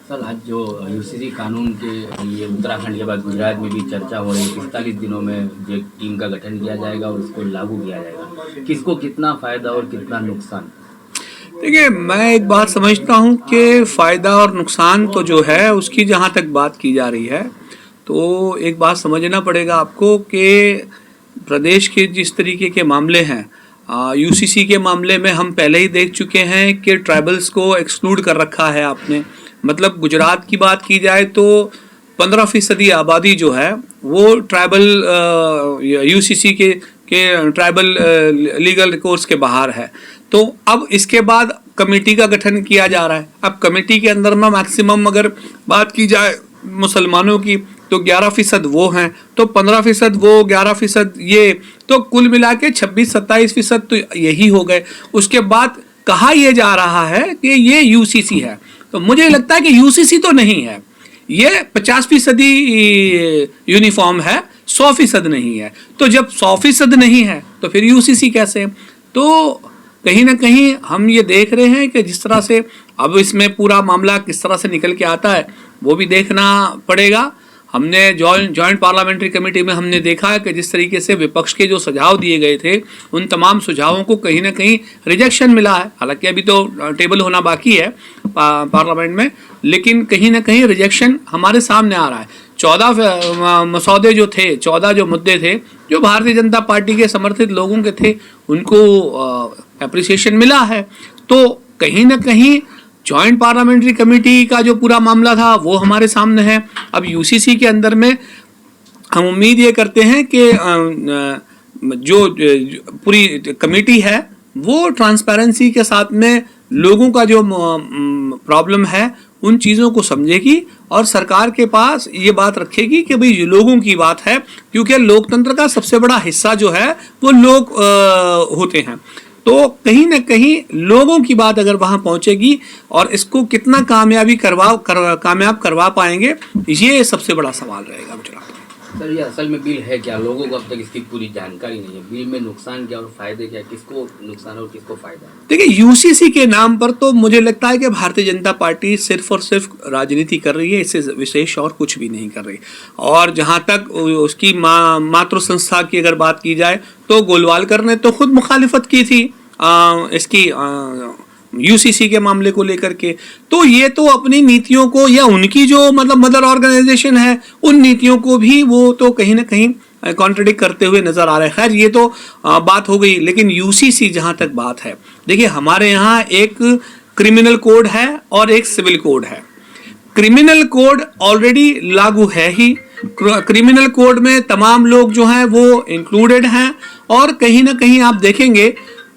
Sir आज जो UCC कानून के ये उत्तराखंड के बाद गुजरात में भी चर्चा हो रही है, 45 दिनों में एक टीम का गठन किया जाएगा और उसको लागू किया जाएगा, किसको कितना फायदा और कितना नुकसान? देखिए, मैं एक बात समझता हूँ कि फ़ायदा और नुकसान तो जो है उसकी जहाँ तक बात की जा रही है, तो एक बात समझना पड़ेगा आपको कि प्रदेश के जिस तरीके के मामले हैं, यूसीसी के मामले में हम पहले ही देख चुके हैं कि ट्राइबल्स को एक्सक्लूड कर रखा है आपने। मतलब गुजरात की बात की जाए तो 15% आबादी जो है वो ट्राइबल यूसीसी के ट्राइबल लीगल रिकोर्स के बाहर है। तो अब इसके बाद कमेटी का गठन किया जा रहा है। अब कमेटी के अंदर में मैक्सिमम अगर बात की जाए मुसलमानों की तो 11% वो हैं, तो 15% वो, 11% ये, तो कुल मिला के 26-27% तो यही हो गए। उसके बाद कहा यह जा रहा है कि ये यूसीसी है, तो मुझे लगता है कि यूसीसी तो नहीं है, ये 50% यूनिफॉर्म है, 100% नहीं है। तो जब 100% नहीं है तो फिर यूसीसी कैसे? तो कहीं ना कहीं हम ये देख रहे हैं कि जिस तरह से अब इसमें पूरा मामला किस तरह से निकल के आता है वो भी देखना पड़ेगा। हमने जॉइंट पार्लियामेंट्री कमेटी में हमने देखा है कि जिस तरीके से विपक्ष के जो सुझाव दिए गए थे उन तमाम सुझावों को कहीं ना कहीं रिजेक्शन मिला है। हालांकि अभी तो टेबल होना बाकी है पार्लियामेंट में, लेकिन कहीं ना कहीं रिजेक्शन हमारे सामने आ रहा है। 14 मसौदे जो थे, 14 जो मुद्दे थे जो भारतीय जनता पार्टी के समर्थित लोगों के थे, उनको एप्रिसिएशन मिला है। तो कहीं ना कहीं जॉइंट पार्लियामेंट्री कमेटी का जो पूरा मामला था वो हमारे सामने है। अब यूसीसी के अंदर में हम उम्मीद ये करते हैं कि जो पूरी कमेटी है वो ट्रांसपेरेंसी के साथ में लोगों का जो प्रॉब्लम है उन चीज़ों को समझेगी और सरकार के पास ये बात रखेगी कि भाई लोगों की बात है, क्योंकि लोकतंत्र का सबसे बड़ा हिस्सा जो है वो लोग होते हैं। तो कहीं ना कहीं लोगों की बात अगर वहां पहुंचेगी और इसको कितना कामयाब करवा पाएंगे, ये सबसे बड़ा सवाल रहेगा गुजरात में। सर ये असल में बिल है क्या? लोगों को अब तक इसकी पूरी जानकारी नहीं है। बिल में नुकसान क्या और फायदे क्या, किसको नुकसान और किसको फायदा? देखिए, यूसीसी के नाम पर तो मुझे लगता है कि भारतीय जनता पार्टी सिर्फ और सिर्फ राजनीति कर रही है, इससे विशेष और कुछ भी नहीं कर रही। और जहां तक उसकी मातृ संस्था की अगर बात की जाए तो गोलवालकर ने तो खुद मुखालिफत की थी इसकी यूसीसी के मामले को लेकर के। तो ये तो अपनी नीतियों को या उनकी जो मतलब मदर ऑर्गेनाइजेशन है उन नीतियों को भी वो तो कहीं ना कहीं कॉन्ट्रडिक्ट करते हुए नजर आ रहा है। खैर ये तो बात हो गई, लेकिन यूसीसी जहां तक बात है, देखिए हमारे यहाँ एक क्रिमिनल कोड है और एक सिविल कोड है। क्रिमिनल कोड ऑलरेडी लागू है ही, क्रिमिनल कोड में तमाम लोग जो हैं वो इंक्लूडेड हैं और कहीं ना कहीं आप देखेंगे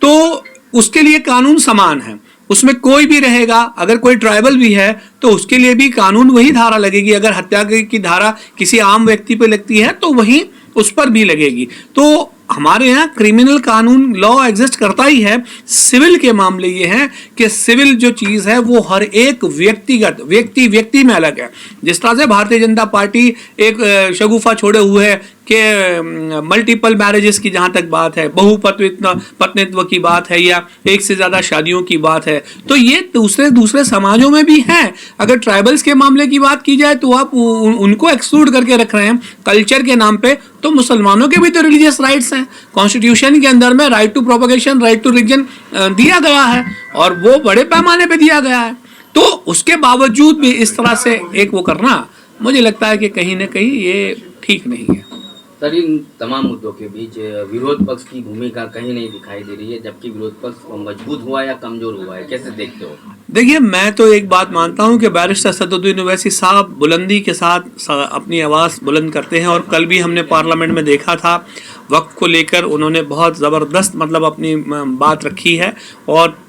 तो उसके लिए कानून समान है, उसमें कोई भी रहेगा। अगर कोई ट्राइबल भी है तो उसके लिए भी कानून वही धारा लगेगी। अगर हत्या की धारा किसी आम व्यक्ति पे लगती है तो वही उस पर भी लगेगी। तो हमारे यहाँ क्रिमिनल कानून लॉ एग्जिस्ट करता ही है। सिविल के मामले ये हैं कि सिविल जो चीज़ है वो हर एक व्यक्ति में अलग है। जिस तरह से भारतीय जनता पार्टी एक शगुफा छोड़े हुए है कि मल्टीपल मैरिजेस की जहाँ तक बात है, बहुपत्नित्व की बात है या एक से ज़्यादा शादियों की बात है, तो ये दूसरे समाजों में भी हैं। अगर ट्राइबल्स के मामले की बात की जाए तो आप उनको एक्सक्लूड करके रख रहे हैं कल्चर के नाम पे। तो मुसलमानों के भी तो रिलीजियस राइट्स हैं, कॉन्स्टिट्यूशन के अंदर में right to propagation, right to religion दिया गया है और वो बड़े पैमाने पे दिया गया है। तो उसके बावजूद भी इस तरह से एक वो करना, मुझे लगता है कि कहीं ना कहीं ये ठीक नहीं है। सर इन तमाम मुद्दों के बीच विरोध पक्ष की भूमिका कहीं नहीं दिखाई दे रही है, जबकि विरोध पक्ष मजबूत हुआ या कमजोर हुआ है, कैसे देखते हो? देखिए, मैं तो एक बात मानता हूं कि बैरिस्टर सदरुद्दीन ओवैसी साहब बुलंदी के साथ अपनी आवाज़ बुलंद करते हैं और कल भी हमने पार्लियामेंट में देखा था वक्फ को लेकर उन्होंने बहुत ज़बरदस्त मतलब अपनी बात रखी है। और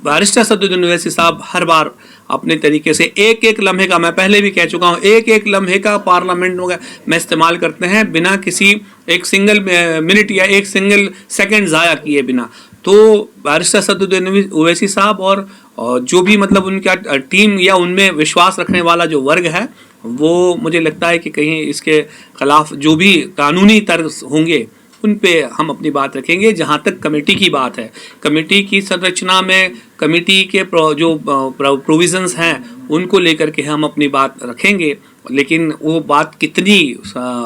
बैरिस्टर सदरुद्दीन ओवैसी साहब हर बार अपने तरीके से एक एक लम्हे का, मैं पहले भी कह चुका हूँ, एक एक लम्हे का पार्लियामेंट में इस्तेमाल करते हैं बिना किसी एक सिंगल मिनट या एक सिंगल सेकंड ज़ाया किए बिना। तो बैरिस्टर सदरुद्दीन ओवैसी साहब और जो भी मतलब उनका टीम या उनमें विश्वास रखने वाला जो वर्ग है वो मुझे लगता है कि कहीं इसके खिलाफ जो भी कानूनी तर्क होंगे उन पे हम अपनी बात रखेंगे। जहाँ तक कमेटी की बात है, कमेटी की संरचना में कमेटी के जो प्रोविजंस हैं उनको लेकर के हम अपनी बात रखेंगे, लेकिन वो बात कितनी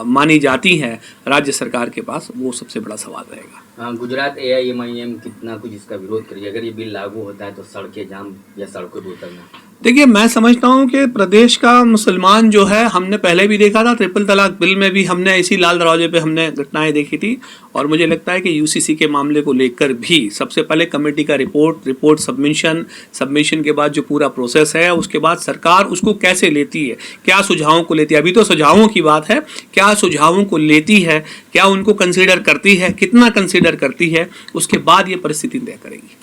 मानी जाती है राज्य सरकार के पास, वो सबसे बड़ा सवाल रहेगा। हाँ, गुजरात AIMIM कितना कुछ इसका विरोध करिए, अगर ये बिल लागू होता है तो सड़कें जाम या सड़कों पर उतरना। देखिए, मैं समझता हूँ कि प्रदेश का मुसलमान जो है, हमने पहले भी देखा था, ट्रिपल तलाक बिल में भी हमने इसी लाल दरवाजे पे हमने घटनाएं देखी थी। और मुझे लगता है कि UCC के मामले को लेकर भी सबसे पहले कमेटी का रिपोर्ट सबमिशन के बाद जो पूरा प्रोसेस है, उसके बाद सरकार उसको कैसे लेती है, क्या सुझावों को लेती है। अभी तो सुझावों की बात है, क्या सुझावों को लेती है, क्या उनको कंसीडर करती है, कितना कंसीडर करती है, उसके बाद ये परिस्थिति तय करेगी।